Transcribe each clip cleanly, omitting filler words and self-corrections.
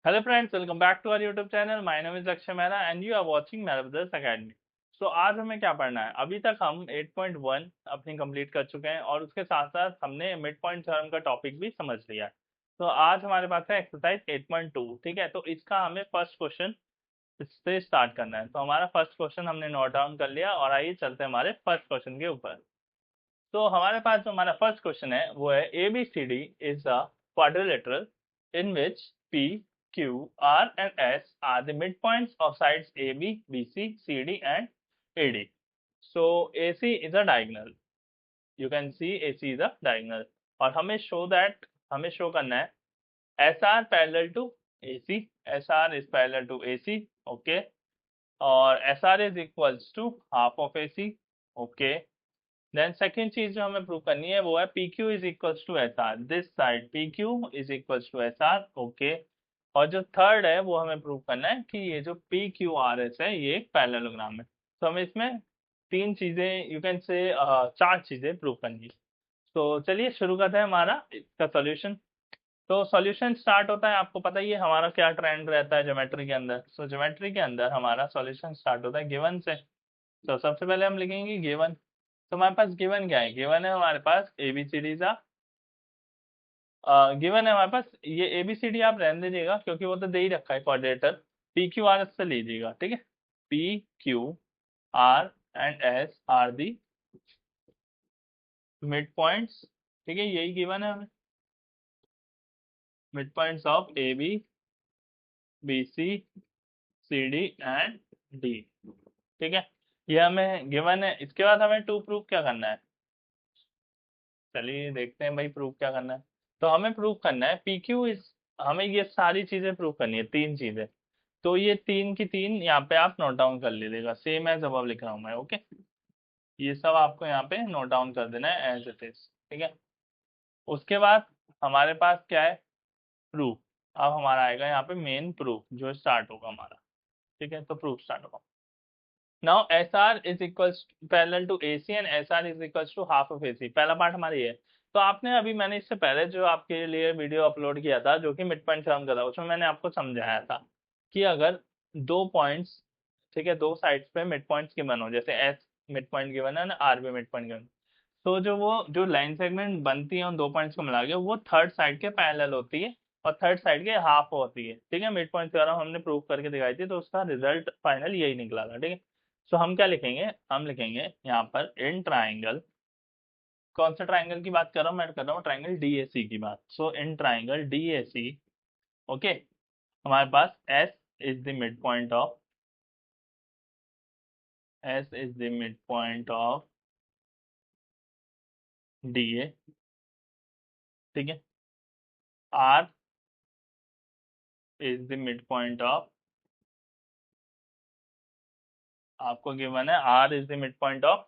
Hello friends, welcome back to our YouTube channel. My name is Akshay Mehra and you are watching Mehra Brothers Academy. So आज हमें क्या पढ़ना है? अभी तक हम 8.1 अपनी कंप्लीट कर चुके हैं और उसके साथ साथ हमने मिड पॉइंट थ्योरम का टॉपिक भी समझ लिया है। तो आज हमारे पास है एक्सरसाइज 8.2, ठीक है। तो इसका हमें फर्स्ट क्वेश्चन से स्टार्ट करना है। तो हमारा फर्स्ट क्वेश्चन हमने नोट डाउन कर लिया और आइए चलते हैं हमारे फर्स्ट क्वेश्चन के ऊपर। तो हमारे पास जो हमारा फर्स्ट क्वेश्चन है वो है ABCD is a quadrilateral in which P, Q, R and S are the midpoints of sides AB, BC, CD and AD. So AC is a diagonal. You can see AC is a diagonal. और हमें show करना है SR parallel to AC, SR is parallel to AC, okay. और SR is equals to half of AC, okay. Then second चीज जो हमें prove करनी है वो है PQ is equals to SR, this side PQ is equals to SR, okay. और जो थर्ड है वो हमें प्रूव करना है कि ये जो PQRS है ये एक पैरेललोग्राम है। तो हमें इसमें तीन चीजें, यू कैन से चार चीजें प्रूव करनी है। तो चलिए शुरू करते हैं हमारा इसका सॉल्यूशन। तो सॉल्यूशन स्टार्ट होता है, आपको पता ही है हमारा क्या ट्रेंड रहता है ज्योमेट्री के अंदर। सो ज्योमेट्री के अंदर हमारा सॉल्यूशन स्टार्ट होता है गिवन से। तो सबसे पहले हम लिखेंगे गिवन। तो हमारे पास गिवन क्या है? गिवन है हमारे पास ABCD का गिवन है हमारे पास। ये ABCD आप रहने दीजिएगा क्योंकि वो तो दे ही रखा है क्वाड्रेटर। PQR से लीजिएगा, ठीक है। PQR and S are the mid points, ठीक है। यही गिवन है हमें, mid points of AB, BC, CD and D, ठीक है। ये हमें गिवन है। इसके बाद हमें टू प्रूफ क्या करना है? चलिए देखते हैं भाई प्रूफ क्या करना है। तो हमें प्रूफ करना है PQ इज, हमें ये सारी चीजें प्रूफ करनी है, तीन चीजें। तो ये तीन की तीन यहाँ पे आप नोट डाउन कर लीजिएगा, सेम एज अब लिख रहा हूँ मैं, ओके। ये सब आपको यहाँ पे नोट डाउन कर देना है एज इट इज, ठीक है। उसके बाद हमारे पास क्या है? प्रूफ। अब हमारा आएगा यहाँ पे मेन प्रूफ जो स्टार्ट होगा हमारा, ठीक है। तो प्रूफ स्टार्ट होगा। Now SR is equals parallel to AC and SR is equals to half of AC। पहला पार्ट हमारी है। तो आपने अभी, मैंने इससे पहले जो आपके लिए वीडियो अपलोड किया था जो कि मिड पॉइंट थ्योरम का था, उसमें मैंने आपको समझाया था कि अगर दो पॉइंट्स, ठीक है, दो साइड्स पे मिड पॉइंट्स गिवन हो, जैसे S मिड पॉइंट गिवन है ना, R भी मिड पॉइंट गिवन, तो जो लाइन सेगमेंट बनती है उन दो पॉइंट्स को मिला के वो थर्ड साइड के पैरेलल होती है और थर्ड साइड के हाफ होती है, ठीक है। मिड पॉइंट थ्योरम हमने प्रूव करके दिखाई थी, तो उसका रिजल्ट फाइनल यही निकला था, ठीक है। सो हम क्या लिखेंगे? हम लिखेंगे यहाँ पर इन ट्राइंगल, कौन सा ट्राइंगल की बात कर रहा हूँ? मैं कर रहा हूँ ट्राइंगल DAC की बात। सो इन ट्राइंगल DAC, ओके, हमारे पास S is the mid point of, S is the mid point of DA, ठीक है। R is the mid point of, आपको गिवन है R is the mid point of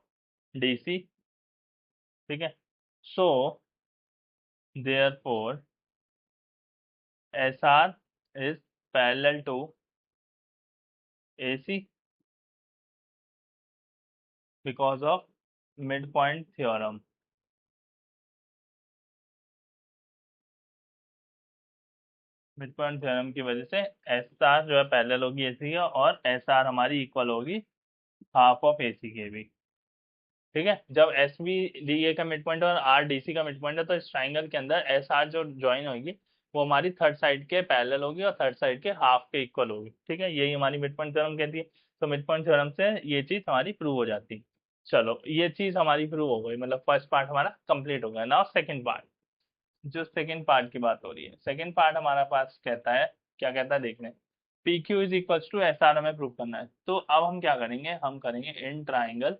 DC, ठीक है। So therefore SR is parallel to AC because of midpoint theorem. Mid point theorem की वजह से SR जो है पैरेलल होगी AC का और SR हमारी इक्वल होगी हाफ ऑफ AC के भी, ठीक है। जब SB DA का मिड पॉइंट और R DC का मिड पॉइंट है तो इस ट्राइंगल के अंदर SR जो ज्वाइन होगी वो हमारी थर्ड साइड के पैरेलल होगी और थर्ड साइड के हाफ के इक्वल होगी, ठीक है। यही हमारी मिड पॉइंट थ्योरम कहती है। तो मिड पॉइंट थ्योरम से ये चीज हमारी प्रूव हो जाती है। चलो ये चीज हमारी प्रूव हो गई, मतलब फर्स्ट पार्ट हमारा कंप्लीट हो गया। नाउ सेकंड पार्ट, जो सेकंड पार्ट की बात हो रही है, सेकंड पार्ट हमारा पास कहता है, क्या कहता है देखने, PQ is equals to SR हमें प्रूव करना है। तो अब हम क्या करेंगे? हम करेंगे इन ट्राइंगल,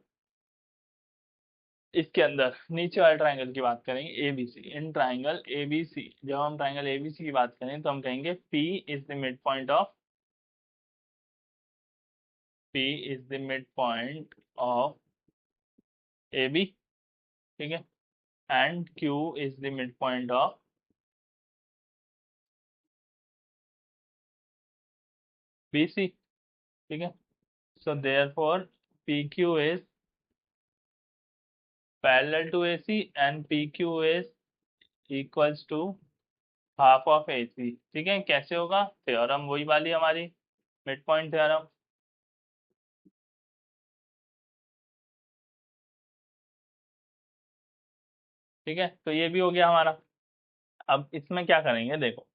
इसके अंदर नीचे वाले ट्राइंगल की बात करेंगे ABC, इन ट्राइंगल ABC। जब हम ट्राइंगल ABC की बात करें तो हम कहेंगे P is the mid point of, P is the mid point of AB, ठीक है। And Q is the mid point of BC, ठीक है। So therefore PQ is parallel to AC and PQ is equals to half of A C. ठीक है, कैसे होगा? Theorem वही वाली हमारी मिड पॉइंट थ्योरम। ठीक है, तो ये भी हो गया हमारा। अब इसमें क्या करेंगे, देखो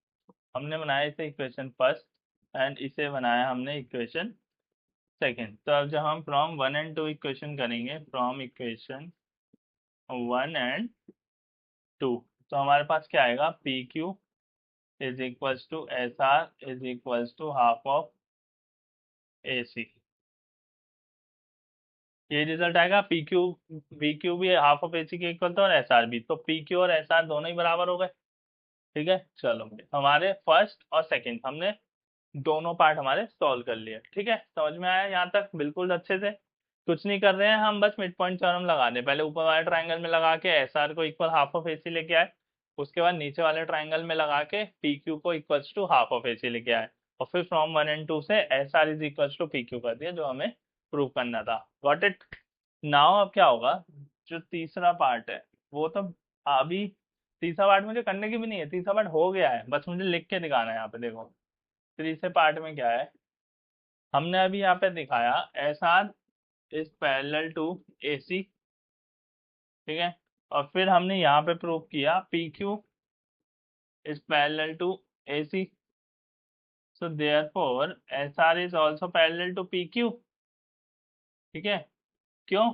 हमने बनाया इसे इक्वेशन फर्स्ट एंड इसे बनाया हमने इक्वेशन सेकेंड। तो अब जब हम from one and two equation करेंगे, from equation one and two, तो हमारे पास क्या आएगा? P Q is equals to S R is equals to half of A C. ये रिजल्ट आएगा। पी क्यू भी हाफ ऑफ ए सी के इक्वल था और एस आर भी, तो पी क्यू और एस आर दोनों ही बराबर हो गए। ठीक है, चलो हमारे फर्स्ट और सेकंड हमने दोनों पार्ट हमारे सॉल्व कर लिए। ठीक है, समझ में आया यहाँ तक बिल्कुल अच्छे से? कुछ नहीं कर रहे हैं हम, बस मिड पॉइंट थ्योरम लगा दें। पहले ऊपर वाले ट्रायंगल में लगा के एस आर को equal half of A C लेके आए, उसके बाद नीचे वाले ट्रायंगल में लगा के पी क्यू को equals to half of A C लेके आए, और फिर फ्रॉम वन एंड टू से S R is equals to P Q कर दिया, जो हमें प्रूव करना था। Got it? नाउ अब क्या होगा, जो तीसरा पार्ट है वो तो अभी, तीसरा पार्ट मुझे करने की भी नहीं है, तीसरा पार्ट हो गया है, बस मुझे लिख के दिखाना है। यहाँ पे देखो तीसरे पार्ट में क्या है, हमने अभी यहाँ पे दिखाया S R is parallel to A C. ठीक है, और फिर हमने यहाँ पे प्रूव किया P Q is parallel to A C. So therefore S R is also parallel to P Q. ठीक है, क्यों?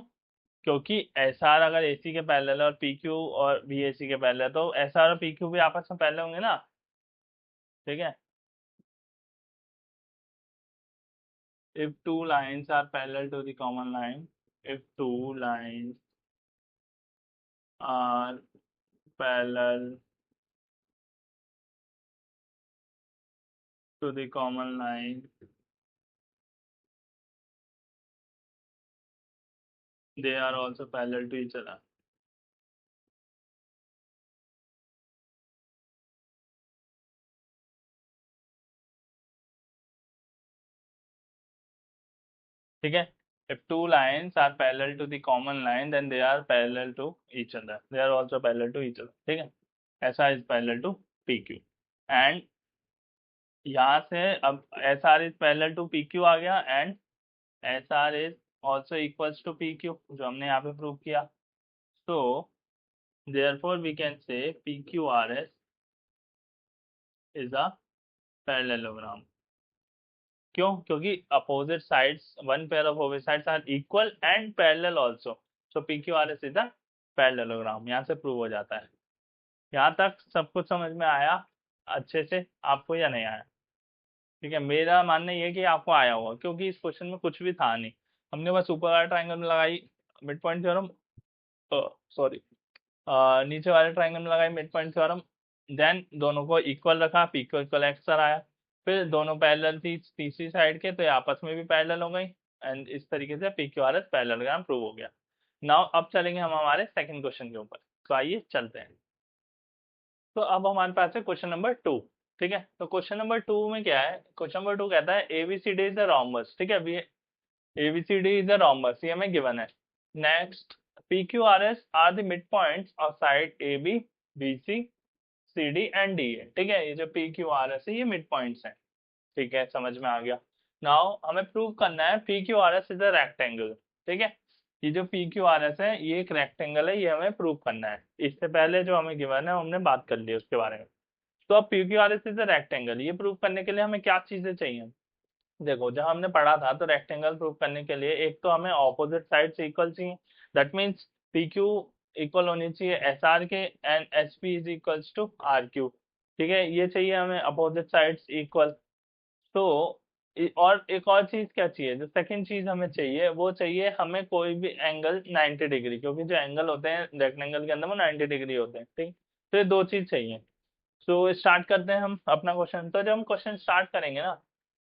क्योंकि एस आर अगर ए सी के पैरेलल है और पी क्यू और बी ए सी के पैरेलल है, तो एस आर और पी क्यू भी आपस में पैरेलल होंगे ना। ठीक है, if two lines are parallel to the common line, if two lines are parallel to the common line, they are also parallel to each other. ठीक है, if two lines are parallel to the common line, then they are parallel to each other, they are also parallel to each other। ठीक है, ऐसा is parallel to PQ and यहाँ से अब S R is parallel to P Q आ गया, and S R is also equals to P Q, जो हमने यहाँ पे प्रूव किया। सो therefore we can say PQRS is a parallelogram। क्यों? क्योंकि opposite sides, one pair of opposite sides are equal and parallel also, so PQRS is a parallelogram. यहाँ से prove हो जाता है। यहाँ तक सब कुछ समझ में आया अच्छे से आपको या नहीं आया? ठीक है, मेरा मानना ये है कि आपको आया होगा, क्योंकि इस क्वेश्चन में कुछ भी था नहीं। हमने बस ऊपर वाले ट्रायंगल में लगाई मिड पॉइंट थ्योरम, सॉरी नीचे वाले ट्रायंगल में लगाई मिड पॉइंट थ्योरम, देन दोनों को इक्वल रखा, पी को इक्वल एक्स आया, फिर दोनों पैरेलल थी तीसरी साइड के, तो ये आपस में भी पैरेलल हो गई, एंड इस तरीके से P Q R S parallelogram prove हो गया। नाउ अब चलेंगे हम हमारे सेकंड क्वेश्चन के ऊपर, तो आइए चलते हैं। तो अब हमारे पास है क्वेश्चन नंबर 2। ठीक है, तो क्वेश्चन नंबर 2 में क्या है? क्वेश्चन नंबर 2 कहता है एबीसीडी इज अ रोम्बस। ठीक है, अभी एबीसीडी इज अ रोम्बस, ये हमें गिवन है। Next, PQRS are the mid points of side AB, BC, CD and DA। ठीक है, ये जो PQRS है ये मिड पॉइंट्स हैं। ठीक है, समझ में आ गया। नाउ हमें प्रूव करना है PQRS इज अ रेक्टेंगल। ठीक है, ये जो PQRS है ये एक रेक्टेंगल है, ये हमें प्रूव करना है। इससे पहले जो हमें गिवन है हमने बात कर ली उसके बारे में। तो अब PQRS इज अ रेक्टेंगल, ये प्रूव करने के लिए हमें क्या चीजें चाहिए? देखो, जब हमने पढ़ा था तो रेक्टेंगल प्रूव करने के लिए एक तो हमें ऑपोजिट साइड से इक्वल चाहिए, that means P Q equal होनी चाहिए एस आर के, and S P is equals to R Q. ठीक है, ये चाहिए हमें अपोजिट साइड्स इक्वल। तो और एक और चीज क्या चाहिए, जो सेकंड चीज हमें चाहिए वो चाहिए हमें कोई भी एंगल 90 डिग्री, क्योंकि जो एंगल होते हैं रेक्टेंगल के अंदर वो 90 डिग्री होते हैं। ठीक, तो ये दो चीज चाहिए। सो स्टार्ट करते हैं हम अपना क्वेश्चन। तो जब हम क्वेश्चन स्टार्ट करेंगे ना,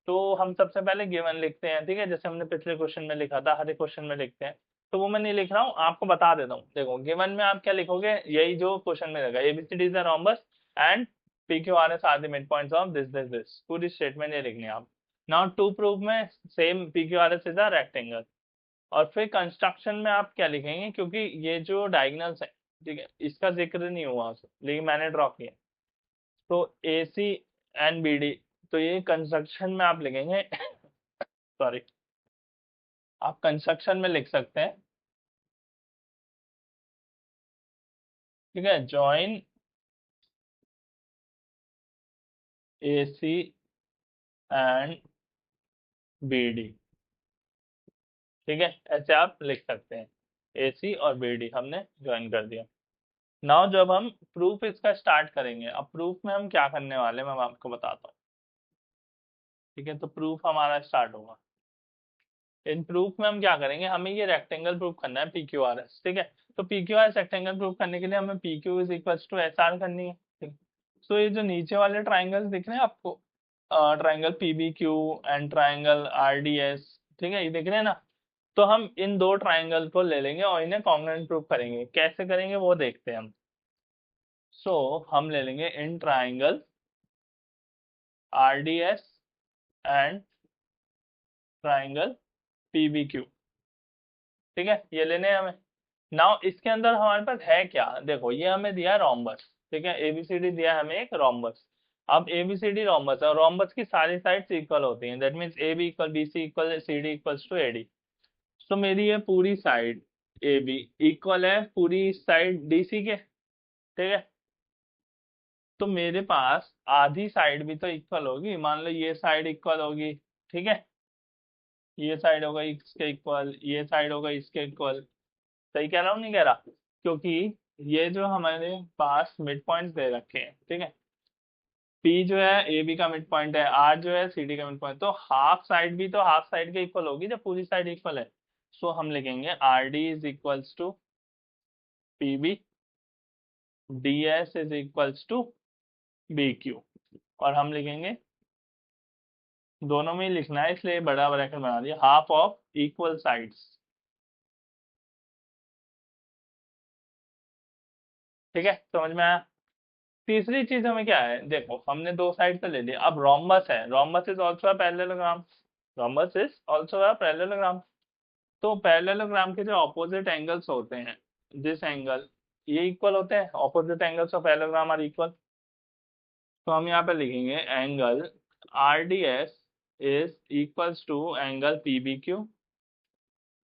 तो हम सबसे पहले गिवन लिखते हैं। ठीक है, जैसे हमने पिछले क्वेश्चन में लिखा था, हर एक क्वेश्चन में लिखते हैं। तो वो मैं नहीं लिख रहा हूँ, आपको बता देता हूँ। देखो गिवन में आप क्या लिखोगे, यही जो क्वेश्चन में लगा, ABCD is a rhombus and PQRS are the mid points of this, पूरी स्टेटमेंट ये लिखनी है आप। नाउ टू प्रूफ में same PQRS is a rectangle, और फिर कंस्ट्रक्शन में आप क्या लिखेंगे, क्योंकि ये जो डायगोनल्स है, ठीक है, इसका जिक्र नहीं हुआ लेकिन मैंने ड्रॉ किया। तो ए सी एंड बी डी, तो ये कंस्ट्रक्शन में आप लिखेंगे सॉरी, आप कंस्ट्रक्शन में लिख सकते हैं, ठीक है, join A C and B D, ठीक है, ऐसे आप लिख सकते हैं, ए सी और बी डी हमने ज्वाइन कर दिया। नाउ जब हम प्रूफ इसका स्टार्ट करेंगे, अब प्रूफ में हम क्या करने वाले हैं मैं आपको बताता हूँ, ठीक है। तो प्रूफ हमारा स्टार्ट होगा, इन प्रूफ में हम क्या करेंगे, हमें ये रेक्टेंगल प्रूफ करना है पी क्यू आर एस, ठीक है। तो P Q R S rectangle proof करने के लिए हमें P Q is equal to S R करनी है, ठीक। सो ये जो नीचे वाले ट्राइंगल्स दिख रहे हैं आपको, triangle P B Q and triangle R D S, ठीक है, ये दिख रहे हैं ना। तो हम इन दो ट्राइंगल को ले लेंगे और इन्हें कॉन्ग्रुएंट प्रूफ करेंगे, कैसे करेंगे वो देखते हैं हम। सो हम ले लेंगे in triangle R D S and triangle P B Q, ठीक है, ये लेने हैं हमें। नाउ इसके अंदर हमारे पास है क्या, देखो ये हमें दिया है रोम्बस, ठीक है, एबीसीडी दिया है हमें एक रोम्बस। अब एबीसीडी रोम्बस है, रोम्बस की सारी साइड्स इक्वल होती हैं, that means A B equal B C equal C D equals to A D. तो मेरी ये पूरी साइड ए बी इक्वल है पूरी साइड डी सी के, ठीक है। तो मेरे पास आधी साइड भी तो इक्वल होगी, मान लो ये साइड इक्वल होगी, ठीक है, ये साइड होगा इसके इक्वल, ये साइड होगा इसके इक्वल। सही कह रहा हूँ नहीं कह रहा, क्योंकि ये जो हमारे पास मिड पॉइंट दे रखे हैं, ठीक है, P जो है ए बी का मिड पॉइंट है, R जो है सी डी का मिड पॉइंट, तो हाफ साइड भी तो हाफ साइड के इक्वल होगी जब पूरी साइड इक्वल है। सो हम लिखेंगे R D is equals to P B, D S is equals to B Q, और हम लिखेंगे दोनों में ही लिखना है इसलिए बड़ा ब्रैकेट बना दिया, हाफ ऑफ इक्वल साइड्स, ठीक है, समझ में आया। तीसरी चीज हमें क्या है, देखो हमने दो साइड तो ले लिया, अब रोम्बस है, rhombus is also a parallelogram, rhombus is also a parallelogram. तो पैरेललोग्राम के जो ऑपोजिट एंगल्स होते हैं, दिस एंगल, ये इक्वल होते हैं, opposite angles of parallelogram are equal. तो हम यहाँ पे लिखेंगे angle R D S is equals to angle P B Q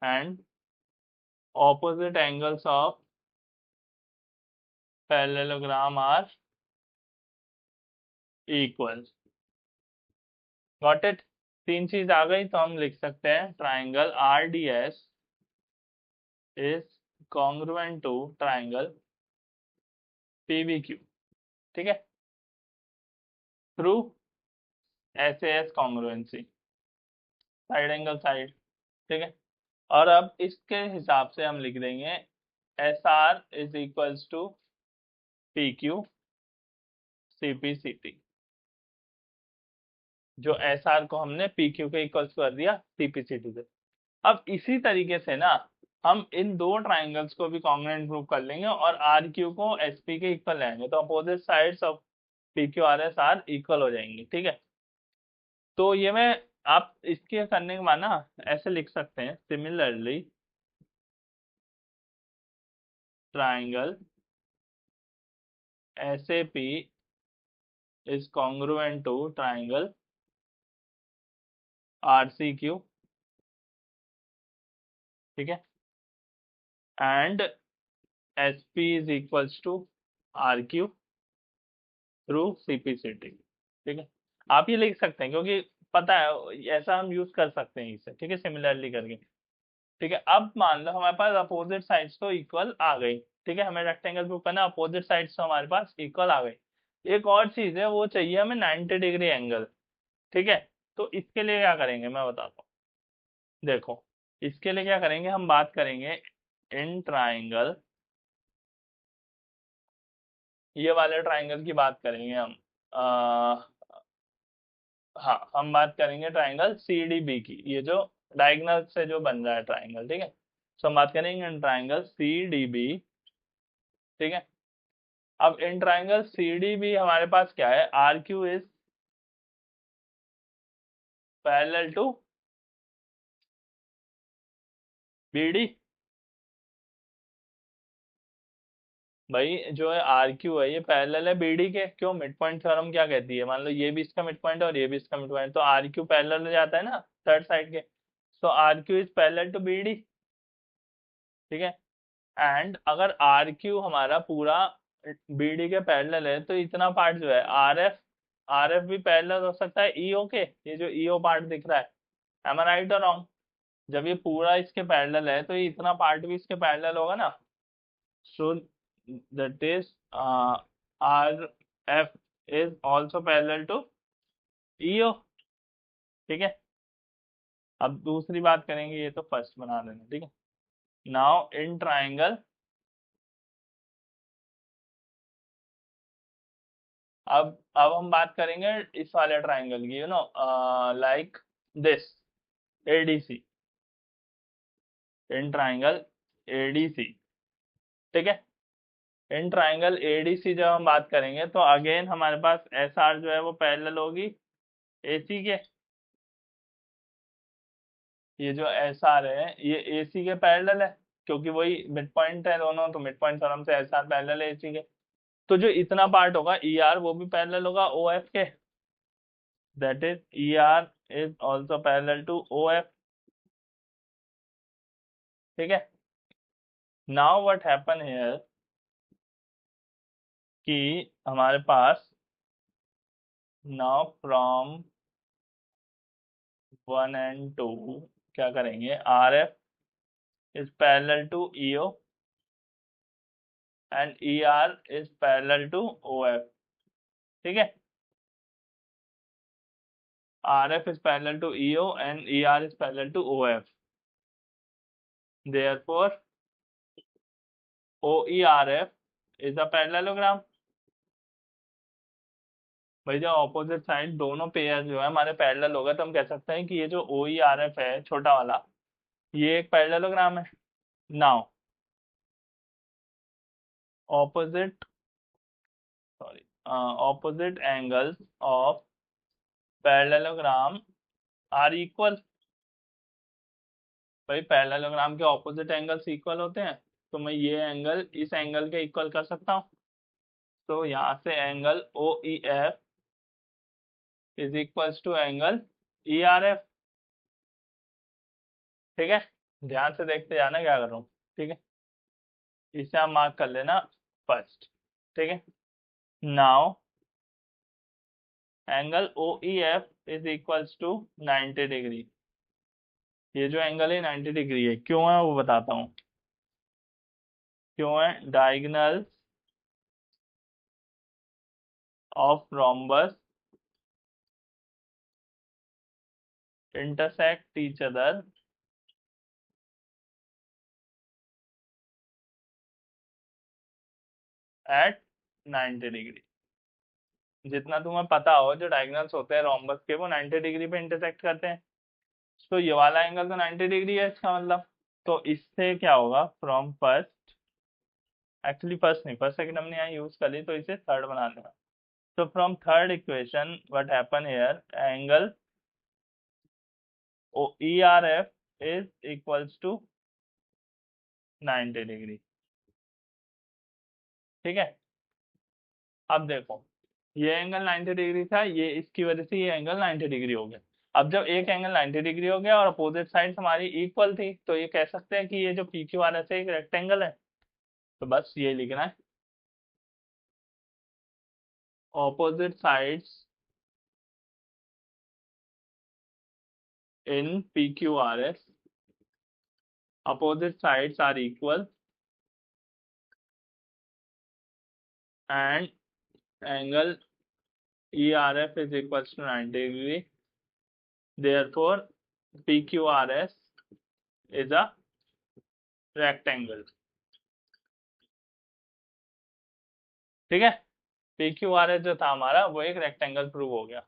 and opposite angles of parallelogram are equal. Got it, तीन चीज आ गई, तो हम लिख सकते हैं triangle R D S is congruent to triangle P B Q, ठीक है, through S S congruency, side angle side, ठीक है। और अब इसके हिसाब से हम लिख देंगे S R is equals to P Q C P C T, जो एस आर को हमने पी क्यू के इक्वल्स कर दिया सी पी सी टी से। अब इसी तरीके से ना हम इन दो ट्राइंगल्स को भी कॉन्ग्रुएंट प्रूव कर लेंगे और आर क्यू को एस पी के इक्वल लेंगे, तो opposite sides of P Q R S R equal हो जाएंगी, ठीक है। तो ये मैं, आप इसके करने के बाद ना ऐसे लिख सकते हैं, similarly triangle S A P is congruent to triangle R C Q, ठीक है, and S P is equals to R Q through C P C T, ठीक है। आप ये लिख सकते हैं क्योंकि पता है ऐसा हम यूज कर सकते हैं इसे, ठीक है, सिमिलरली करके, ठीक है। अब मान लो हमारे पास अपोजिट साइड्स तो इक्वल आ गई, ठीक है, हमें रेक्टेंगल प्रूव करना, अपोजिट साइड्स तो हमारे पास इक्वल आ गई। एक और चीज है, वो चाहिए हमें 90 डिग्री एंगल, ठीक है। तो इसके लिए क्या करेंगे मैं बताता हूँ, देखो इसके लिए क्या करेंगे, हम बात करेंगे इन ट्राइंगल, ये वाले ट्राइंगल की बात करेंगे हम, हाँ हम बात करेंगे ट्राइंगल सी डी बी की, ये जो डायगोनल से जो बन रहा है ट्राइंगल, ठीक है। तो हम बात करेंगे ट्राइंगल सी डी बी, ठीक है। अब in triangle C D B हमारे पास क्या है, R Q is parallel to B D, भाई जो है आर क्यू है ये पैरेलल है बीडी के। क्यों? मिड पॉइंट थ्योरम क्या कहती है, मान लो ये भी इसका मिड पॉइंट है और ये भी इसका मिड पॉइंट, तो आर क्यू पैरेलल हो जाता है ना थर्ड साइड के। So R Q is parallel to BD. ठीक है। एंड अगर आर क्यू हमारा पूरा बीडी के पैरेलल है तो इतना पार्ट जो है आर एफ, आर एफ भी पैरेलल हो सकता है ईओ के। ये जो ईओ पार्ट दिख रहा है, एम आई राइट और रॉन्ग? जब ये पूरा इसके पैरेलल है तो ये इतना पार्ट भी इसके पैरेलल होगा ना। So that is R F is also parallel to E O. ठीक है। अब दूसरी बात करेंगे, ये तो फर्स्ट बना लेना। ठीक है। नाउ इन ट्राइंगल, अब हम बात करेंगे इस वाले ट्राइंगल की, like this ADC, in triangle ADC. ठीक है। इन ट्राइंगल एडीसी जब हम बात करेंगे तो अगेन हमारे पास एस आर जो है वो पैरेलल होगी एसी के। ये जो एस आर है ये एसी के पैरेलल है, क्योंकि वही मिड पॉइंट है दोनों, तो मिड पॉइंट थ्योरम से एस आर पैरेलल है एसी के। तो जो इतना पार्ट होगा ई आर वो भी पैरेलल होगा ओ एफ के। That is E R is also parallel to O F. ठीक है। नाउ व्हाट हैपन हियर कि हमारे पास नाउ फ्रॉम 1 and 2 क्या करेंगे, R F is parallel to E O and E R is parallel to O F. ठीक है। R F is parallel to E O and E R is parallel to O F. Therefore O E R F is a parallelogram. भाई जब opposite side दोनों pair जो है हमारे parallel होगा तो हम कह सकते हैं कि ये जो ओ ई आर एफ है छोटा वाला, ये एक पैरेललोग्राम है। Now opposite, sorry, opposite angles of parallelogram are equal. भाई पैरेललोग्राम के ऑपोजिट एंगल्स इक्वल होते हैं, तो मैं ये एंगल इस एंगल के इक्वल कर सकता हूँ। तो यहाँ से angle O E F is equals to angle E R F. ठीक है। ध्यान से देखते जाना क्या कर रहा हूँ। ठीक है। इसे आप मार्क कर लेना फर्स्ट। ठीक है। Now angle O E F is equals to 90 degree. ये जो एंगल है 90 डिग्री है, क्यों है वो बताता हूँ। क्यों है? Diagonal of rhombus intersect each other at 90 degree. जितना तुम्हें पता हो जो डायगोनल्स होते हैं रोम्बस के वो 90 डिग्री पे इंटरसेक्ट करते हैं, तो ये वाला एंगल तो 90 डिग्री है इसका मतलब। तो इससे क्या होगा, फ्रॉम फर्स्ट, एक्चुअली फर्स्ट नहीं, फर्स्ट सेकंड हमने यहाँ यूज कर ली तो इसे थर्ड बना देना। तो from third equation what happen here, angle O E R F is equals to 90 degree. ठीक है। अब देखो ये एंगल 90 डिग्री था, ये इसकी वजह से ये एंगल 90 डिग्री हो गया। अब जब एक एंगल 90 डिग्री हो गया और अपोजिट साइड हमारी इक्वल थी तो ये कह सकते हैं कि ये जो पी क्यू आर एस है एक रेक्टेंगल है। तो बस ये लिखना है, opposite sides in P Q R S, opposite sides are equal and angle ERF is equals to 90 degree. Therefore, PQRS is a rectangle. ठीक है। PQRS जो था हमारा वो एक रेक्टेंगल प्रूव हो गया।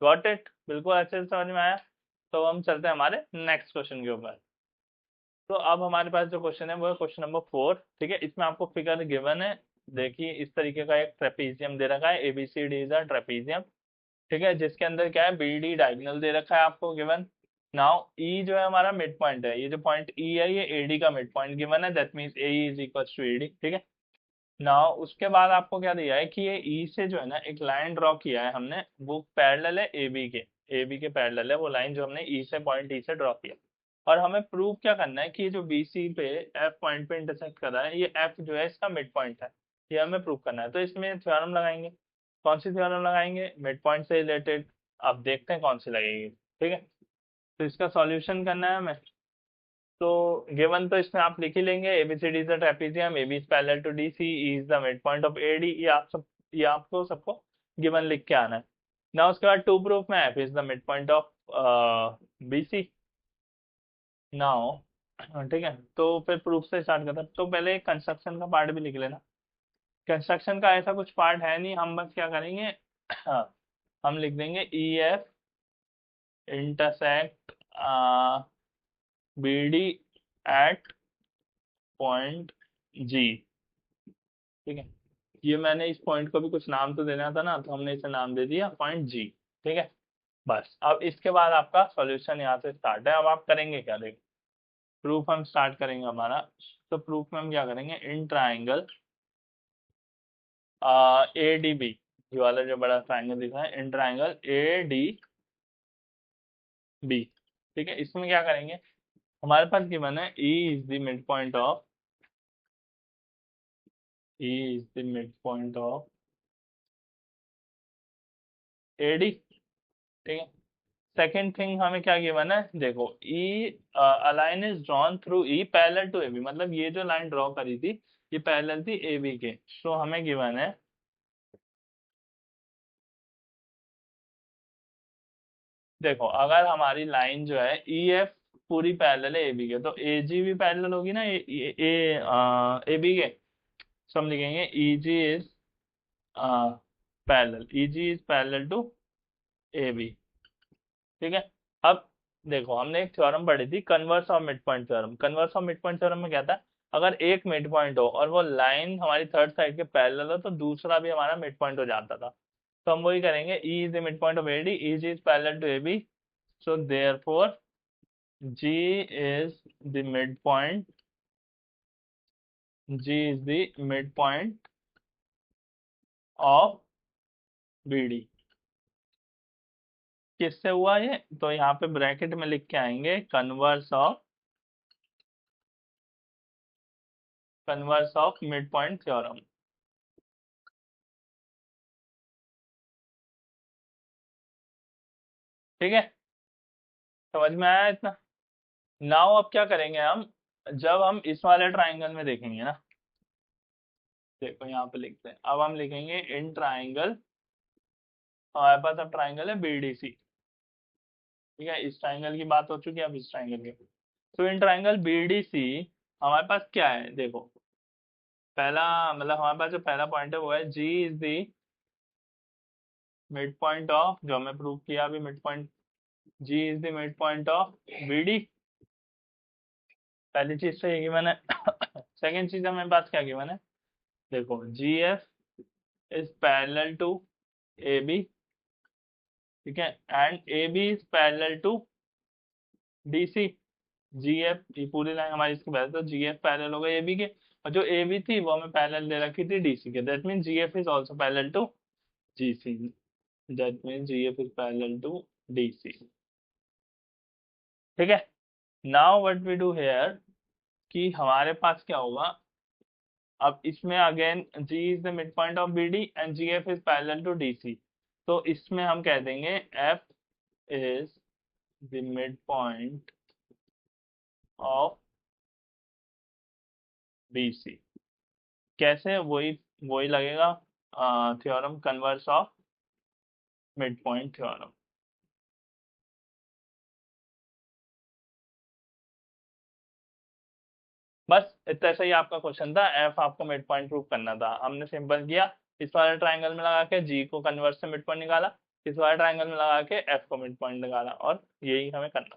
Got it? बिल्कुल अच्छे से समझ में आया। तो हम चलते हैं हमारे नेक्स्ट क्वेश्चन के ऊपर। तो अब हमारे पास जो क्वेश्चन है वो है क्वेश्चन नंबर 4। ठीक है। इसमें आपको फिगर गिवन है, देखिए इस तरीके का एक ट्रेपीजियम दे रखा है, ABCD इज अ ट्रेपीजियम। ठीक है। जिसके अंदर क्या है, BD डायगोनल दे रखा है आपको गिवन। नाउ ई जो है हमारा मिड पॉइंट है, ये जो पॉइंट ई है ये AD का मिड पॉइंट गिवन है, that means AE is equal to AD। ठीक है। ना उसके बाद आपको क्या दिया है कि ये ई से जो है ना एक लाइन ड्रॉ किया है हमने, वो पैरेलल है ए बी के पैरेलल है वो लाइन जो हमने ई से पॉइंट ई से ड्रॉ किया। और हमें प्रूव क्या करना है कि ये जो बी सी पे एफ पॉइंट पे इंटरसेक्ट कर रहा है, ये एफ जो है इसका मिड पॉइंट है, ये हमें प्रूव करना है। तो इसमें थ्योरम लगाएंगे। कौन सी थ्योरम लगाएंगे? मिड पॉइंट से रिलेटेड। अब देखते हैं कौन सी लगेगी। ठीक है, तो इसका सॉल्यूशन करना है हमें। तो गिवन तो इसमें आप लिख ही लेंगे, ABCD is a trapezium, AB is parallel to DC, E is the mid point of AD। ये आपको सबको गिवन लिख के आना है ना। उसके बाद टू प्रूफ में F is the mid point of BC now. ठीक है, तो फिर प्रूफ से स्टार्ट करते हैं। तो पहले कंस्ट्रक्शन का पार्ट भी लिख लेना। कंस्ट्रक्शन का ऐसा कुछ पार्ट है नहीं, हम बस क्या करेंगे हम लिख देंगे EF intersect BD at point G। ठीक है, ये मैंने इस पॉइंट को भी कुछ नाम तो देना था ना, तो हमने इसे नाम दे दिया पॉइंट G। ठीक है, बस अब इसके बाद आपका सॉल्यूशन यहाँ से स्टार्ट है। अब आप करेंगे क्या, देखो प्रूफ हम स्टार्ट करेंगे हमारा। तो प्रूफ में हम क्या करेंगे, इन ट्राइंगल ADB, ये वाला जो बड़ा ट्राइंगल दिख रहा है, इन ट्राइंगल ADB। ठीक है, इसमें क्या करेंगे, हमारे पास गिवन है E is the mid point of E is the mid point of AD। ठीक है, सेकेंड थिंग हमें क्या गिवन है, देखो E a line is drawn through E parallel to AB, मतलब ये जो लाइन ड्रॉ करी थी ये पैरेलल थी AB के। सो हमें गिवन है, देखो अगर हमारी लाइन जो है EF पूरी पैरेलल है AB के, तो AG भी पैरेलल होगी ना AB के। सो हम लिखेंगे EG is parallel to AB। ठीक है, अब देखो हमने एक थ्योरम पढ़ी थी, converse of mid point theorem. Converse of mid point theorem में क्या था, अगर एक मिड पॉइंट हो और वो लाइन हमारी थर्ड साइड के पैरेलल हो तो दूसरा भी हमारा मिड पॉइंट हो जाता था। तो हम वही करेंगे, E is the mid point of AD, EG is parallel to AB, so therefore G is the midpoint, G is the midpoint of BD। किससे हुआ ये, तो यहाँ पे ब्रैकेट में लिख के आएंगे converse of mid point theorem. ठीक है, समझ में आया इतना। नाउ अब क्या करेंगे हम, जब हम इस वाले ट्राइंगल में देखेंगे ना, देखो यहाँ पे लिखते हैं, अब हम लिखेंगे इन ट्राइंगल, हमारे पास अब ट्राइंगल है BDC। ठीक है, इस ट्राइंगल की बात हो चुकी है, अब इस ट्राइंगल की। तो इन ट्राइंगल BDC हमारे पास क्या है, देखो पहला मतलब हमारे पास जो पहला पॉइंट है वो है G is the mid point of, जो हमें प्रूव किया अभी mid point, G is the mid point of BD। पहली चीज तो ये गिवन है। सेकेंड चीज हमारे पास क्या गिवन है, देखो GF is parallel to AB। ठीक है, and AB is parallel to DC। GF ये पूरी लाइन हमारी इसके पैरेलल, तो GF पैरेलल हो गई AB के, और जो AB थी वो हमें पैरेलल दे रखी थी DC के, that mean GF is also parallel to GC, that mean GF is parallel to DC। ठीक है, now what we do here, कि हमारे पास क्या होगा, अब इसमें again G is the mid point of BD and GF is parallel to DC। तो इसमें हम कह देंगे F is the mid point of BC। कैसे, वही वही लगेगा theorem converse of mid point theorem. बस इतना सा ही आपका क्वेश्चन था, एफ आपको मिड पॉइंट प्रूव करना था, हमने सिंपल किया, इस वाले ट्राइंगल में लगा के जी को कन्वर्स से मिड पॉइंट निकाला, इस वाले ट्राइंगल में लगा के एफ को मिड पॉइंट निकाला, और यही हमें करना।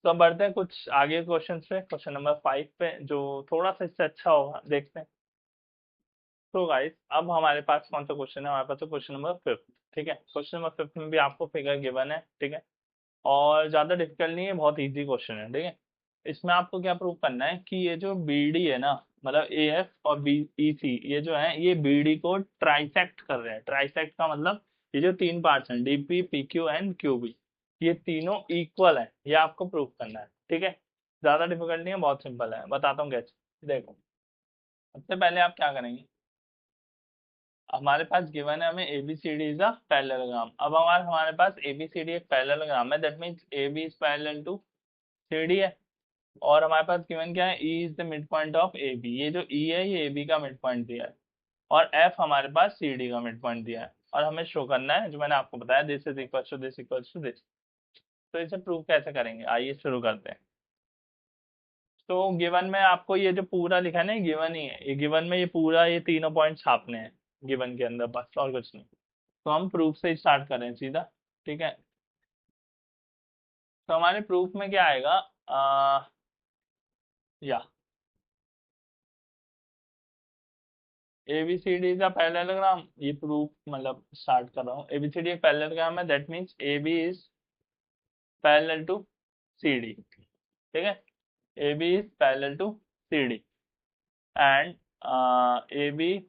तो अब बढ़ते हैं कुछ आगे क्वेश्चन पे, क्वेश्चन नंबर 5 पे, जो थोड़ा सा इससे अच्छा होगा, देखते हैं। तो गाइस अब हमारे पास कौन सा क्वेश्चन है, हमारे पास तो क्वेश्चन नंबर 5। ठीक है, क्वेश्चन नंबर 5 में भी आपको फिगर गिवन है। ठीक है, और ज्यादा डिफिकल्ट नहीं है, बहुत इजी क्वेश्चन है। ठीक है, इसमें आपको क्या प्रूव करना है कि ये जो बीडी है ना, मतलब ए एफ और बी ई सी, ये जो है ये बीडी को ट्राइसेक्ट कर रहे हैं। ट्राइसेक्ट का मतलब ये जो तीन पार्ट्स हैं DP P Q and Q B, ये तीनों इक्वल है, ये आपको प्रूव करना है। ठीक है, ज्यादा डिफिकल्ट नहीं है, बहुत सिंपल है, बताता हूँ कैसे। देखो, सबसे पहले आप क्या करेंगे, हमारे पास गिवन है हमें एबीसीडी इज अ पैरेललोग्राम। अब हमारे हमारे पास एबीसीडी एक पैरेललोग्राम है, that means AB is parallel to CD है। और हमारे पास गिवन क्या है, E is the mid point of AB, ये जो E है ये AB का मिड पॉइंट दिया है, और F हमारे पास CD का मिड पॉइंट दिया है, और हमें शो करना है जो मैंने आपको बताया, this is equal to this equal to this. तो इसे प्रूव कैसे करेंगे, आइए शुरू करते हैं। तो गिवन में आपको ये जो पूरा लिखा है ना, गिवन ही है, ये गिवन में ये पूरा ये तीनों पॉइंट छापने हैं गिवन के अंदर, बस और कुछ नहीं। तो हम प्रूफ से स्टार्ट करें सीधा। ठीक है, तो हमारे प्रूफ में क्या आएगा, या एबीसीडी का पैरेललोग्राम, ये प्रूफ मतलब स्टार्ट कर रहा हूँ। एबीसीडी एक पैरेललोग्राम है, that means AB is parallel to CD। ठीक है, AB is parallel to CD and AB,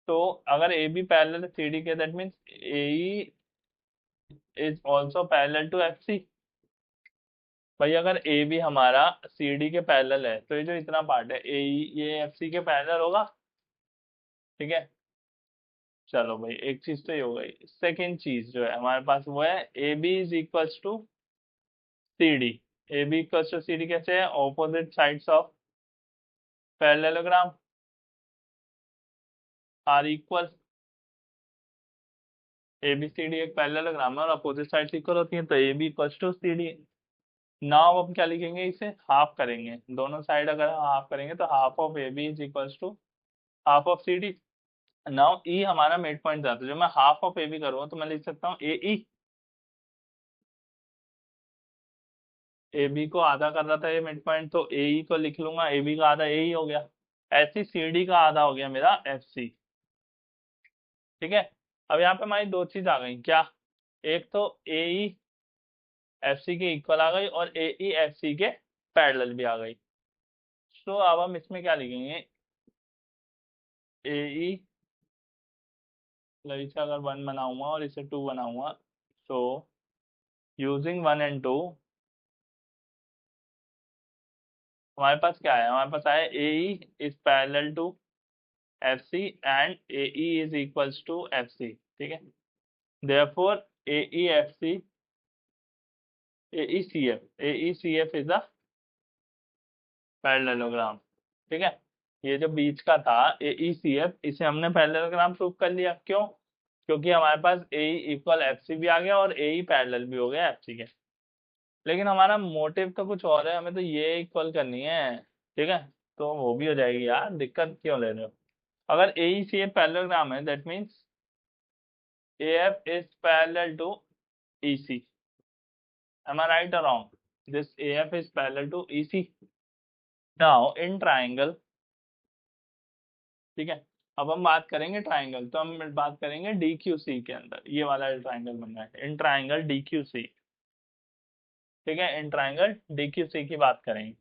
तो अगर AB पैरेलल CD के, that means AE is also parallel to FC। भाई अगर AB हमारा CD के पैरेलल है, तो ये जो इतना पार्ट है AE, ये FC के पैरेलल होगा। ठीक है, चलो भाई एक चीज तो ये हो गई। सेकेंड चीज जो है हमारे पास वो है AB is equals to CD। AB equals to CD कैसे है, opposite sides of parallelogram are equal. ABCD एक पैरेललोग्राम है और अपोजिट साइड्स इक्वल होती हैं, तो AB equals to CD। Now अब क्या लिखेंगे, इसे हाफ करेंगे, दोनों साइड अगर हाफ करेंगे तो half of AB is equals to half of CD। Now E हमारा मिड पॉइंट जाता है, जो मैं हाफ ऑफ AB करूँगा तो मैं लिख सकता हूँ AE। AB को आधा कर रहा था ये मिड पॉइंट, तो AE को लिख लूंगा, AB का आधा AE हो गया, ऐसे CD का आधा हो गया मेरा FC। ठीक है, अब यहाँ पे हमारी दो चीज आ गई, क्या, एक तो AE FC के इक्वल आ गई, और AE FC के पैरेलल भी आ गई। तो अब हम इसमें क्या लिखेंगे, AE, मतलब इसे अगर 1 बनाऊंगा और इसे 2 बनाऊंगा, तो यूजिंग 1 एंड 2 हमारे पास क्या है, हमारे पास आया AE is parallel to FC and AE is equals to FC। ठीक है, therefore AEFC AECF is a parallelogram. ठीक है, ये जो बीच का था AECF, इसे हमने पैरेललोग्राम प्रूव कर लिया। क्यों, क्योंकि हमारे पास AE इक्वल FC भी आ गया और AE पैरेलल भी हो गया FC के। लेकिन हमारा मोटिव तो कुछ और है, हमें तो ये इक्वल करनी है। ठीक है, तो वो भी हो जाएगी यार, दिक्कत क्यों ले रहे हो। अगर AECF पैरेललोग्राम है, that means AF is parallel to EC. Am I right or wrong? This AF is parallel to EC. Now in triangle, ठीक है, अब हम बात करेंगे ट्राइंगल, तो हम बात करेंगे DQC के अंदर, ये वाला ट्राइंगल बन रहा है, इन ट्राइंगल DQC। ठीक है, इन ट्राइंगल DQC की बात करेंगे।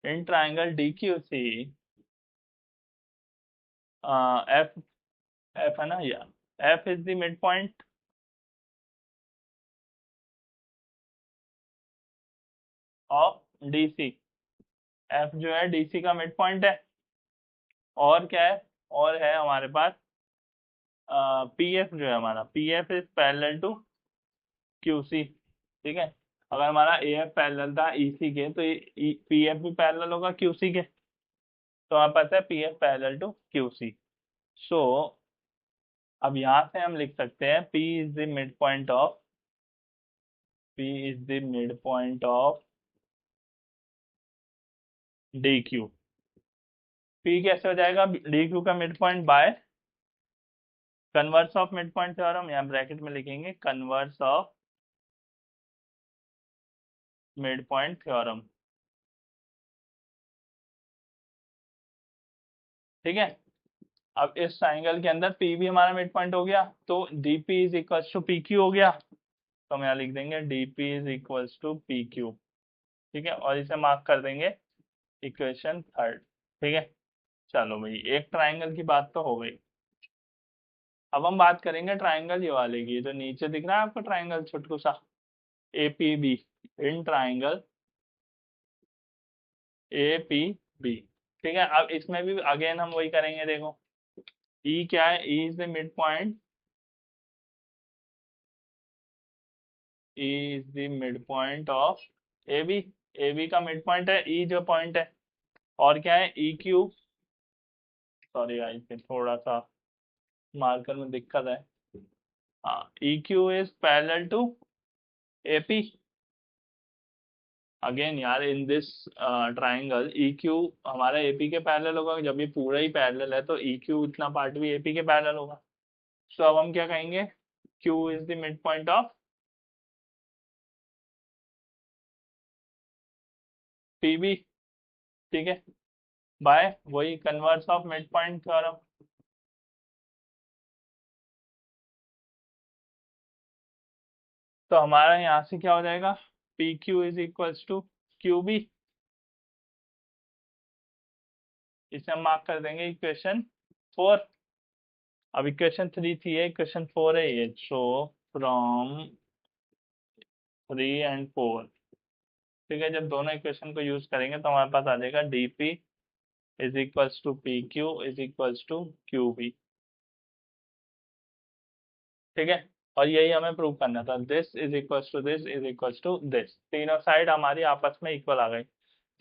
In triangle DQC, F F है ना, या F is the mid point of DC। F जो है DC का मिड पॉइंट है, और क्या है, और है हमारे पास PF जो है हमारा, PF is parallel to QC। ठीक है, अगर हमारा AF पैरेलल था EC के, तो PF भी पैरेलल होगा QC के, तो हमारे पास है PF पैरेलल टू QC। सो अब यहाँ से हम लिख सकते हैं P is the mid point of DQ। P कैसे हो जाएगा, DQ का mid point by converse of mid point theorem, यहाँ ब्रैकेट में लिखेंगे converse of mid point theorem. ठीक है, अब इस ट्राइंगल के अंदर P भी हमारा मिड पॉइंट हो गया, तो DP is equal to PQ हो गया। तो हम यहाँ लिख देंगे D P is equals to P Q. ठीक है, और इसे मार्क कर देंगे इक्वेशन थर्ड। ठीक है, चलो भाई एक ट्राइंगल की बात तो हो गई। अब हम बात करेंगे ट्राइंगल ये वाले की, जो नीचे दिख रहा है आपको ट्राइंगल छोटू सा, A P B. In triangle A P B. ठीक है, अब इसमें भी अगेन हम वही करेंगे। देखो ई क्या है, E is the mid point, E is the mid point of A B. A B का मिड पॉइंट है ई जो पॉइंट है। और क्या है ई क्यू, सॉरी गाइस ये थोड़ा सा मार्कर में दिक्कत है। हाँ, E Q is parallel to A P. Again यार in this triangle E Q हमारा एपी के पैरेलल होगा। जब ये पूरा ही पैरेलल है तो ई क्यू इतना पार्ट भी एपी के पैरेलल होगा। सो अब हम क्या कहेंगे, Q is the mid point of PB. ठीक है, बाय वही converse of mid point theorem. तो हमारा यहाँ से क्या हो जाएगा, P Q is equals to Q B. इसे हम मार्क कर देंगे इक्वेशन फोर। अब इक्वेशन थ्री थी, है इक्वेशन फोर है ये। So from three and four, ठीक है, जब दोनों इक्वेशन को यूज करेंगे तो हमारे पास आ जाएगा DP is equals to P Q is equals to Q B. ठीक है, और यही हमें प्रूव करना था, this is equals to this is equals to this. तीनों साइड हमारी आपस में इक्वल आ गई।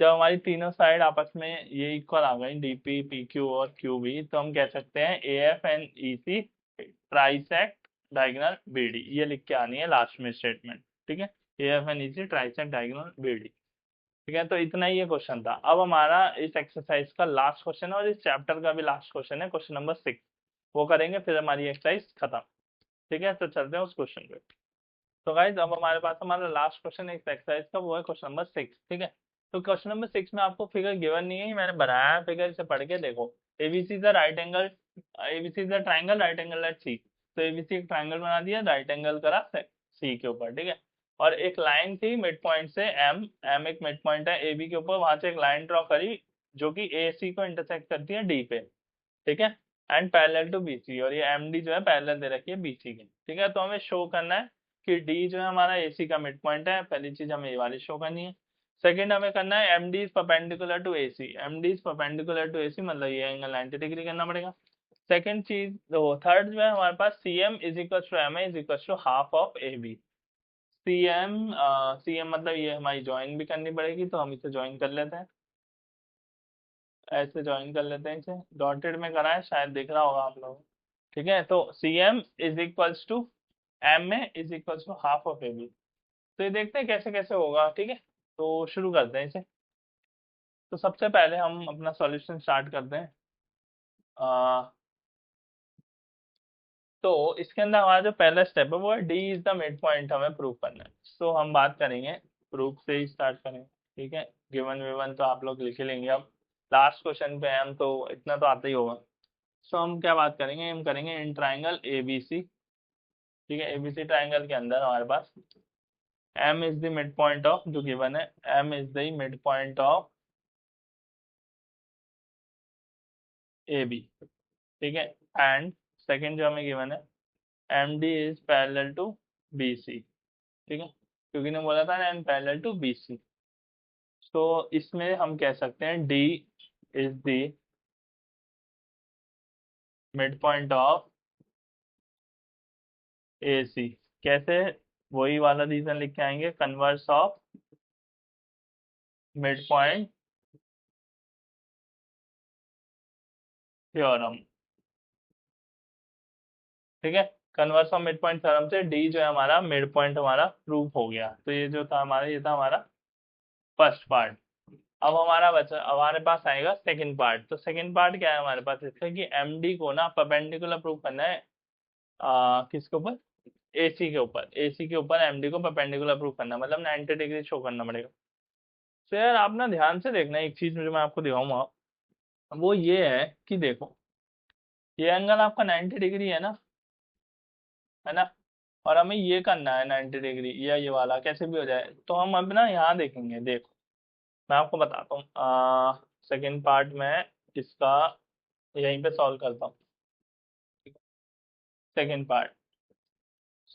जब हमारी तीनों साइड आपस में ये इक्वल आ गई, डीपी पी क्यू और क्यू बी, तो हम कह सकते हैं A F and E C trisect diagonal B D. ये लिख के आनी है लास्ट में स्टेटमेंट। ठीक है, A F and E C trisect diagonal B D. ठीक है, तो इतना ही ये क्वेश्चन था। अब हमारा इस एक्सरसाइज का लास्ट क्वेश्चन है और इस चैप्टर का भी लास्ट क्वेश्चन है, क्वेश्चन नंबर 6। वो करेंगे फिर हमारी एक्सरसाइज खत्म। ठीक है, तो चलते हैं उस क्वेश्चन पे। तो गाइज अब हमारे पास हमारा लास्ट क्वेश्चन है इस एक्सरसाइज का, वो है क्वेश्चन नंबर 6। ठीक है, तो क्वेश्चन नंबर 6 में आपको फिगर गिवन नहीं है, मैंने बनाया है फिगर, इसे पढ़ के देखो। ABC is right angle, ABC is triangle right angle at C. तो एबीसी एक ट्राइंगल बना दिया, राइट एंगल करा सी के ऊपर। ठीक है, और एक लाइन थी मिड पॉइंट से एम, एम एक मिड पॉइंट है ए बी के ऊपर, वहां से एक लाइन ड्रॉ करी जो कि ए सी को इंटरसेक्ट करती है डी पे। ठीक है, एंड पैरेलल टू बीसी, और ये एम डी जो है पैरेलल दे रखी है बीसी के। ठीक है, तो हमें शो करना है कि डी जो है हमारा एसी का मिड पॉइंट है। पहली चीज हमें ये वाली शो करनी है। सेकंड हमें करना है M D is perpendicular to AC. M D is perpendicular to AC मतलब ये एंगल 90 डिग्री करना पड़ेगा। सेकंड चीज, तो थर्ड जो है हमारे पास C M is equal to M A is equal to half of A B. C M, C M मतलब ये हमारी ज्वाइन भी करनी पड़ेगी, तो हम इसे ज्वाइन कर लेते हैं। ऐसे ज्वाइन कर लेते हैं, इसे डॉटेड में कराएं, शायद दिख रहा होगा आप लोग। ठीक है, तो C M is equals to M A is equals to half of A B. तो ये देखते हैं कैसे कैसे होगा। ठीक है, तो शुरू करते हैं इसे। तो सबसे पहले हम अपना सॉल्यूशन स्टार्ट करते हैं। आ, तो इसके अंदर हमारा जो पहला स्टेप है वो है D is the mid point, हमें प्रूव करना है। तो हम बात करेंगे, प्रूफ से ही स्टार्ट करेंगे। ठीक है, गिवन विवन तो आप लोग लिख ही लेंगे। अब लास्ट क्वेश्चन पे हैं हम, तो इतना तो आता ही होगा। सो हम क्या बात करेंगे, हम करेंगे इन ट्राइंगल एबीसी। ठीक है, एबीसी ट्राइंगल के अंदर हमारे पास M is the mid point of, जो गिवन है M is the mid point of A B. ठीक है, एंड सेकंड जो हमें गिवन है M D is parallel to B C. ठीक है, क्योंकि ने बोला था and parallel to B C. तो इसमें हम कह सकते हैं D is the mid point of A C. कैसे, वही वाला रीजन लिख के आएंगे, converse of mid point theorem. ठीक है, converse of mid point theorem से डी जो है हमारा मिड पॉइंट हमारा प्रूफ हो गया। तो ये जो था हमारा, ये था हमारा फर्स्ट पार्ट। अब हमारा बचा, अब हमारे पास आएगा सेकंड पार्ट। तो सेकंड पार्ट क्या है हमारे पास इसका, कि एमडी को ना परपेंडिकुलर प्रूफ करना है किसके ऊपर, एसी के ऊपर। एसी के ऊपर एमडी को परपेंडिकुलर प्रूफ करना है, मतलब 90 डिग्री शो करना पड़ेगा। तो यार आप ना ध्यान से देखना, एक चीज जो मैं आपको दिखाऊंगा वो ये है कि देखो, ये एंगल आपका 90 डिग्री है ना, है ना। और हमें ये करना है 90 डिग्री, या ये वाला कैसे भी हो जाए। तो हम अब ना यहाँ देखेंगे, देखो मैं आपको बताता हूँ, सेकेंड पार्ट में इसका यहीं पे सॉल्व करता हूँ, सेकेंड पार्ट।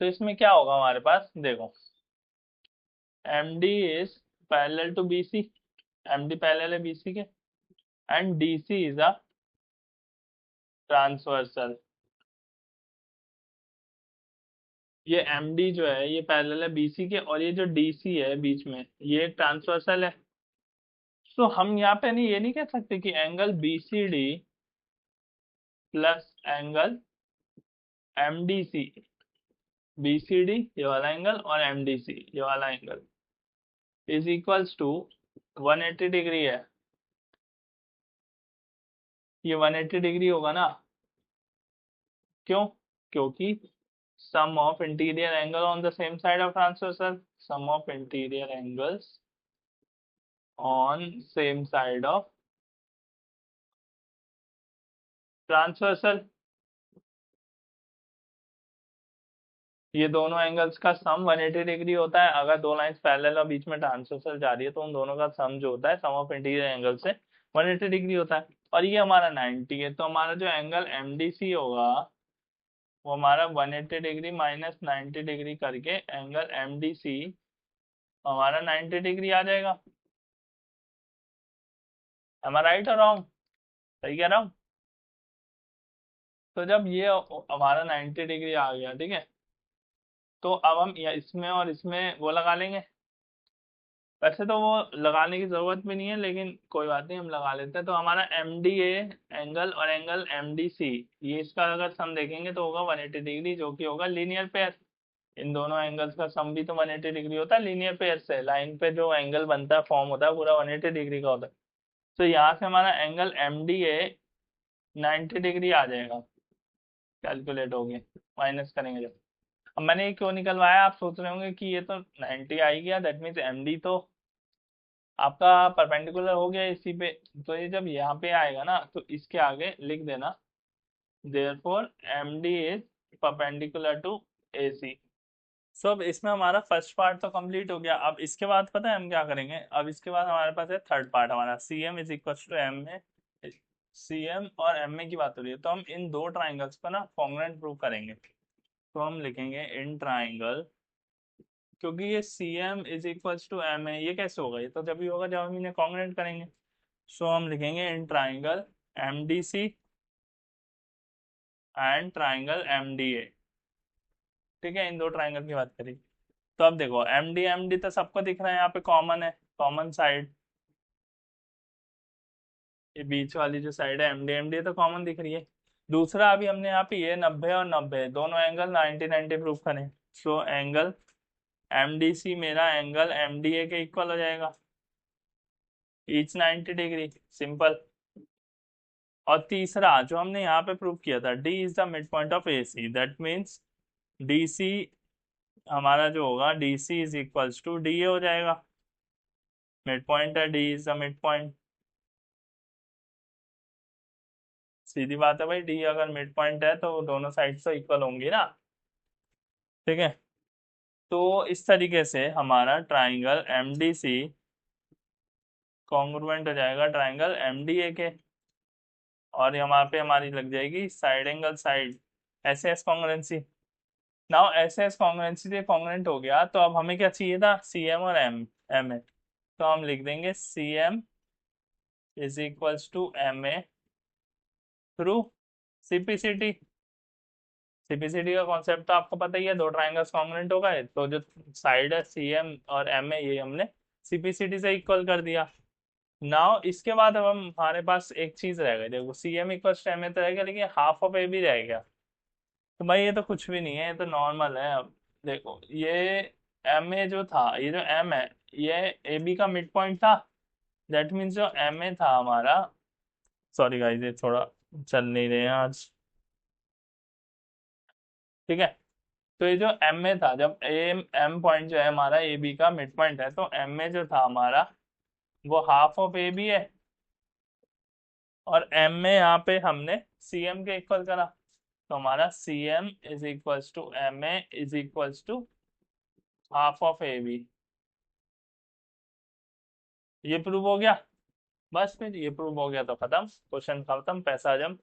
तो इसमें क्या होगा हमारे पास, देखो MD is parallel to BC, MD parallel है BC के, and DC is a transversal. ये MD जो है ये पैरेलल है BC के, और ये जो DC है बीच में ये ट्रांसवर्सल है। तो हम यहाँ पे नहीं, ये नहीं कह सकते कि angle BCD plus angle MDC, BCD ये वाला एंगल और MDC ये वाला angle is equals to 180 degree है। ये 180 डिग्री होगा ना, क्यों? क्योंकि sum of interior angle on the same side of transversal, sum of interior angles on same side of transversal, ये दोनों एंगल्स का सम 180 डिग्री होता है। अगर दो लाइंस पैरेलल और बीच में ट्रांसवर्सल जा रही है तो उन दोनों का सम जो होता है, सम ऑफ इंटीरियर एंगल से 180 डिग्री होता है। और ये हमारा 90 है, तो हमारा जो एंगल MDC होगा वो हमारा 180 डिग्री माइनस 90 डिग्री करके एंगल MDC हमारा 90 डिग्री आ जाएगा। एम आई राइट और रॉन्ग? सही कह रहा हूँ? तो जब ये हमारा 90 डिग्री आ गया, ठीक है, तो अब हम इसमें और इसमें वो लगा लेंगे। वैसे तो वो लगाने की जरूरत भी नहीं है, लेकिन कोई बात नहीं, हम लगा लेते हैं। तो हमारा MDA एंगल और एंगल MDC, ये इसका अगर सम देखेंगे तो होगा 180 डिग्री, जो कि होगा लीनियर पेयर। इन दोनों एंगल्स का सम भी तो 180 डिग्री होता है लीनियर पेयर से। लाइन पे जो एंगल बनता है, फॉर्म होता है, पूरा 180 डिग्री का होता है। तो यहाँ से हमारा एंगल MDA 90 डिग्री आ जाएगा, कैलकुलेट हो गया, माइनस करेंगे जब। अब मैंने ये क्यों निकलवाया, आप सोच रहे होंगे कि ये तो 90 आ ही गया, दैट मीन्स MD तो आपका परपेंडिकुलर हो गया इसी पे। तो ये जब यहाँ पे आएगा ना तो इसके आगे लिख देना therefore MD is perpendicular to AC। सो अब इसमें हमारा फर्स्ट पार्ट तो कंप्लीट हो गया। अब इसके बाद पता है हम क्या करेंगे, अब इसके बाद हमारे पास है थर्ड पार्ट हमारा, CM is equal to M में। CM और MA की बात हो रही है, तो हम इन दो ट्राइंगल्स को ना कॉन्ग्रुएंट प्रूव करेंगे। तो हम लिखेंगे इन ट्राइंगल, क्योंकि ये CM is equal to MA, ये कैसे होगा, ये तो जब भी होगा जब हम इन्हें कॉन्ग्रुएंट करेंगे। सो हम लिखेंगे in triangle MDC and triangle MDA। ठीक है, इन दो ट्राइंगल की बात करी। तो अब देखो MD तो सबको दिख रहा है, यहाँ पे कॉमन है, कॉमन साइड, ये बीच वाली जो साइड है MD तो कॉमन दिख रही है। दूसरा अभी हमने यहाँ पे ये 90 और 90 दोनों एंगल 90 90 प्रूव करें। सो एंगल MDC मेरा एंगल MDA के इक्वल हो जाएगा, ईच 90 डिग्री, सिंपल। और तीसरा जो हमने यहाँ पे प्रूव किया था, D is the mid point of AC, that means DC हमारा जो होगा DC is equals to DA हो जाएगा। मिड पॉइंट है, D is the mid point, सीधी बात है भाई, D अगर मिड पॉइंट है तो दोनों साइड तो इक्वल होंगी ना। ठीक है, तो इस तरीके से हमारा ट्राइंगल MDC कॉन्ग्रुएंट हो जाएगा ट्राइंगल MDA के, और यहाँ पे हमारी लग जाएगी side angle side SS congruency. Now SS congruency से कॉन्ग्रुएंट हो गया, तो अब हमें क्या चाहिए था, CM और MA। तो हम लिख देंगे CM is equals to MA through CPCT। CPCT का कॉन्सेप्ट तो आपको पता ही है, दो ट्राइंगल्स कॉन्ग्रुएंट हो गए तो जो साइड है CM और MA ये हमने CPCT से इक्वल कर दिया। नाउ इसके बाद अब हम हमारे पास एक चीज रह गई, देखो CM इक्वल टू MA तो रहेगा, लेकिन हाफ ऑफ AB रह गया। तो भाई ये तो कुछ भी नहीं है, ये तो नॉर्मल है। अब देखो ये MA जो था, ये जो M है ये AB का मिड पॉइंट था, दैट मीन्स जो MA था हमारा, सॉरी गाइस ये थोड़ा चल नहीं रहे हैं आज। ठीक है, तो ये जो MA था, जब M पॉइंट जो है हमारा AB का मिड पॉइंट है, तो MA जो था हमारा वो हाफ ऑफ AB है, और MA यहाँ पे हमने CM के इक्वल करा। तो हमारा C M is equals to M A is equals to half of A B. ये प्रूव हो गया। बस फिर ये प्रूव हो गया तो खत्म, क्वेश्चन खत्म, पैसा जम।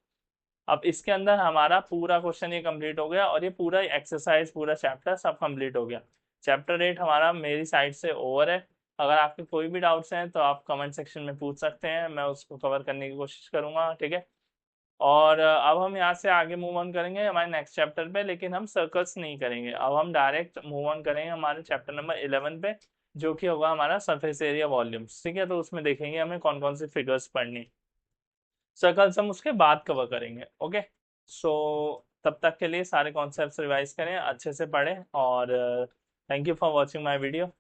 अब इसके अंदर हमारा पूरा क्वेश्चन ये कंप्लीट हो गया और ये पूरा एक्सरसाइज पूरा चैप्टर सब कंप्लीट हो गया। चैप्टर 8 हमारा मेरी साइड से ओवर है। अगर आपके कोई भी डाउट्स हैं तो आप कमेंट सेक्शन में पूछ सकते हैं, मैं उसको कवर करने की कोशिश करूंगा, ठीक है। और अब हम यहाँ से आगे मूव ऑन करेंगे हमारे नेक्स्ट चैप्टर पे, लेकिन हम सर्कल्स नहीं करेंगे, अब हम डायरेक्ट मूव ऑन करेंगे हमारे चैप्टर नंबर 11 पे, जो कि होगा हमारा सरफेस एरिया वॉल्यूम्स, ठीक है। तो उसमें देखेंगे हमें कौन कौन सी फिगर्स पढ़नी। सर्कल्स हम उसके बाद कवर करेंगे, ओके। सो तब तक के लिए सारे कॉन्सेप्ट्स रिवाइज करें, अच्छे से पढ़ें, और thank you for watching my video.